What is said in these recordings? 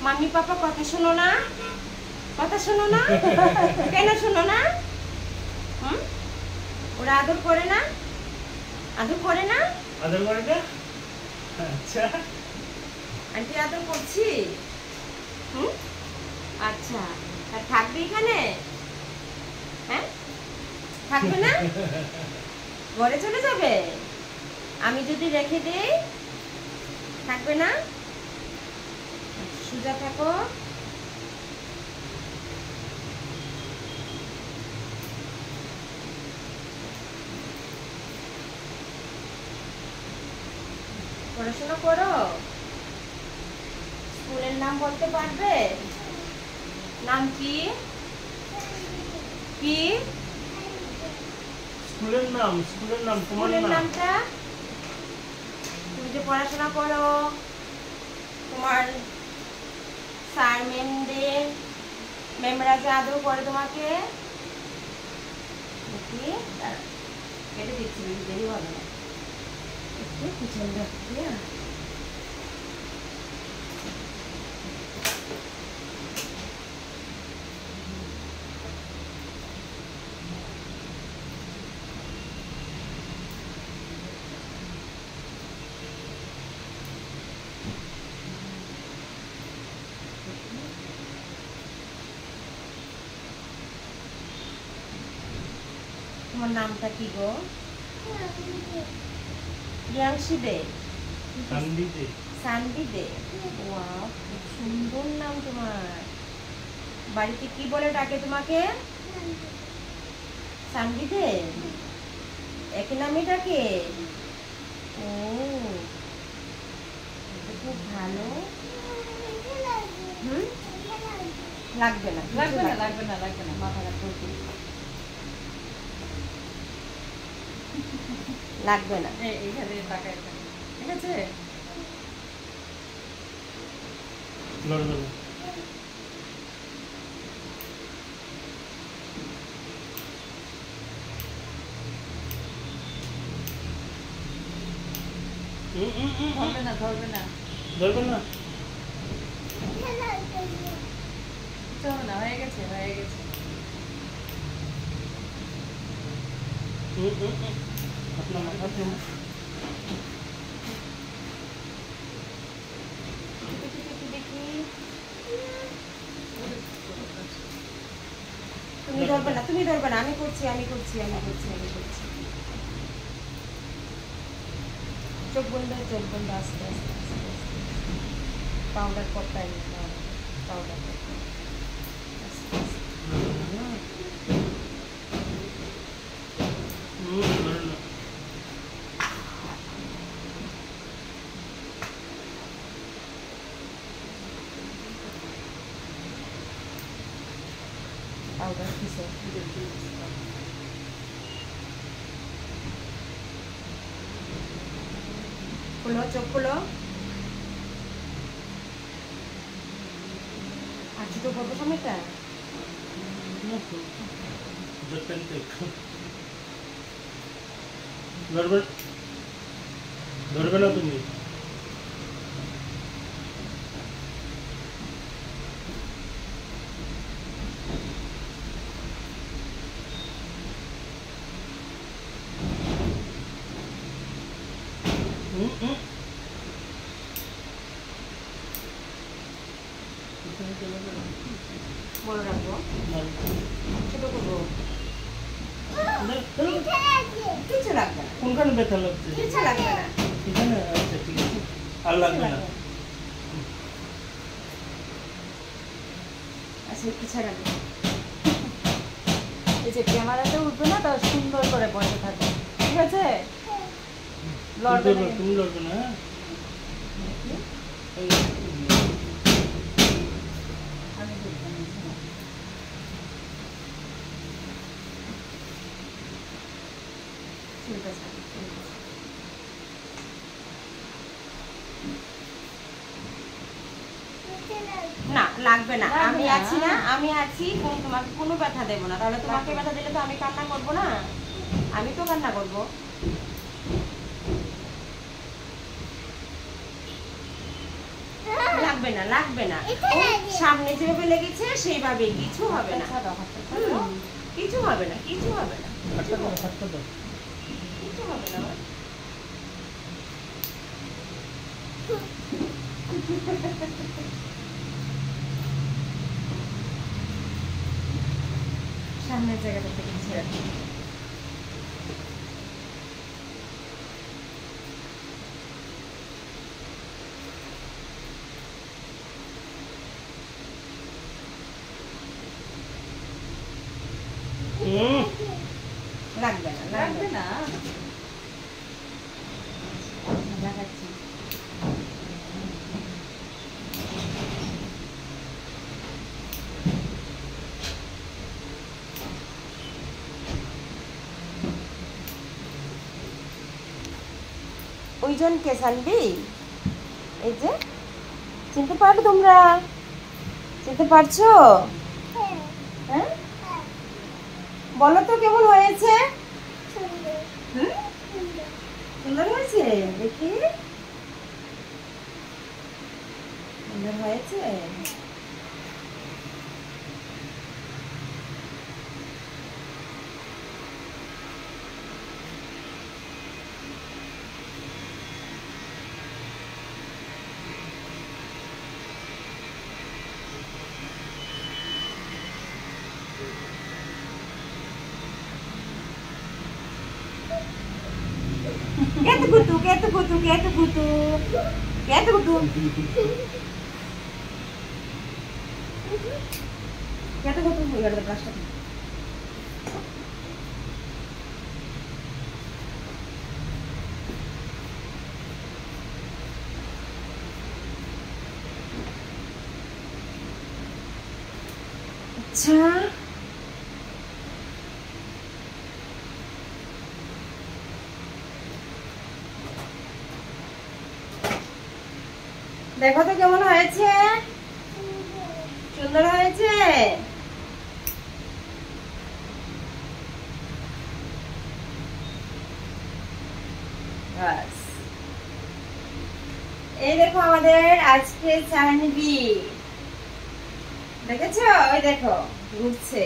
Mummy পাপা কথা শোনো না, কথা শোনো না, কেন শোনো না? ওরা আদর করে না, আদর করে না, আদর করে না। আচ্ছা আন্টি আদর করছি। আচ্ছা, আর থাকবে এখানে? হ্যাঁ, থাকবে না? ঘরে চলে যাবে? আমি যদি রেখে দেই থাকবে না? সোজা থাকো। পড়াশোনা করো। স্কুলের নাম বলতে পারবে? নাম কি? কি স্কুলের নাম? স্কুলের নাম তোমার স্কুলের নাম? নামটা? তুমি যে পড়াশোনা করো, তোমার স্যার ম্যামদের, ম্যামরা যে আদর করে তোমাকে, কেটে দিচ্ছি, দেরি হবে না, একটু পিছন রাখছি। তোমার নামটা কি গো? রিয়াংশী দে। সানভি দে। সানভি দে। ওয়াও, খুব সুন্দর নাম তোমার। বাড়িতে কি বলে ডাকে তোমাকে? সানভি দে। একই নামই ডাকে? ও, খুব ভালো। লাগবে না, লাগবে না, লাগবে না, লাগবে না, মাথা রাখবো। লাগবে না। এইখানে তাকায়, ঠিক আছে? লড়বে না। ধরবে না, ধরবে না, ধরবে না। চলো না, হয়ে গেছে, হয়ে গেছে। আপনার মাথা তো তুমি ধরবে না, তুমি ধরবে না, আমি করছি, আমি করছি, আমি করছি, আমি করছি। চোখ বন্ধ, চোখ বন্ধ, আস্তে আস্তে আস্তে আস্তে। পাউডার পট্টাই পাউডার পট্টাই আস্তে আস্তে। পাউডার কিসে? খুলো, চোখ খুলো। আর ছোট করবো সময়টা? ধরবে, ধরবে না তুমি। বড় রাখবো, ছোট করবো? কিছু লাগবে না। কোনখানে ব্যথা লাগছে? কিছু লাগবে না। এখানে? আচ্ছা ঠিক আছে, আর লাগবে না। আচ্ছা, কিছু লাগবে না। এই যে ক্যামেরাতে উঠবে না, তাও সুন্দর করে বসে থাকবে, ঠিক আছে? লড়বে না, তুমি লড়বে না। এই আমি দেখবো না। চুলটা ছাড়ো, চুলটা ছাড়ো। না, লাগবে না, আমি আছি না, আমি আছি, তোমাকে কোনো ব্যথা দেবো না। তাহলে তোমাকে ব্যথা দিলে তো আমি কান্না করবো না, আমি তো কান্না করবো। লাগবে লাগবে না, লাগবে না। সামনে যেভাবে লেগেছে সেইভাবে, কিছু হবে না, কিছু হবে না, কিছু হবে না, হাতটা দাও, হাতটা দাও। কিছু হবে না। সামনের জায়গাটা থেকে ছেড়ে দিন। লাগবে না, লাগবে না। লাগাচ্ছি। ওইজনকে সানবি, এই যে চিনতে পারো তোমরা, চিনতে পারছো? হ্যাঁ, বলো তো কেমন হয়েছে? হুম? সুন্দর হয়েছে, দেখি সুন্দর হয়েছে। Quieto, Gutu, quieto, Gutu, quieto, Gutu. Quieto, Gutu. Quieto, Gutu. Guarda the brush. আচ্ছা, দেখো তো কেমন হয়েছে? সুন্দর হয়েছে। বাস, এই দেখো আমাদের আজকে চানবি, দেখেছো? ওই দেখো ঘুরছে।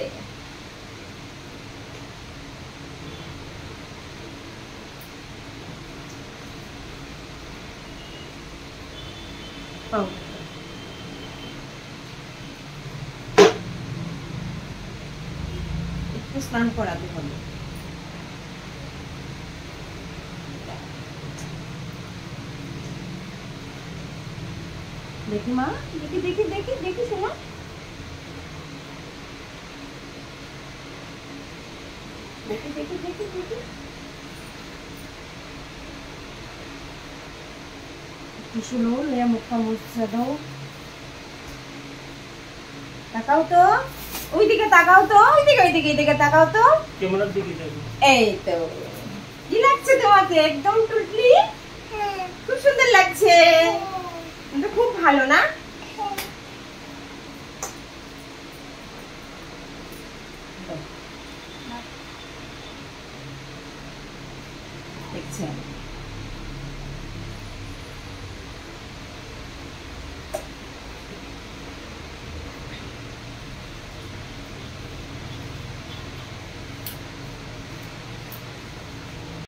একটু স্নান করাতে হবে। দেখি মা, দেখি দেখি দেখি দেখি শোনা, দেখি দেখি দেখি দেখি, একটু শোনো, লে মুখটা মুছে দাও। তাকাও তো, ওইদিকে তাকাও তো, ওইদিকে ওইদিকে এইদিকে তাকাও তো। ক্যামেরার দিকে যাবে। এই তো, কি লাগছে তোমাকে? একদম টুটলি, খুব সুন্দর লাগছে, কিন্তু খুব ভালো না? দেখছি আমি।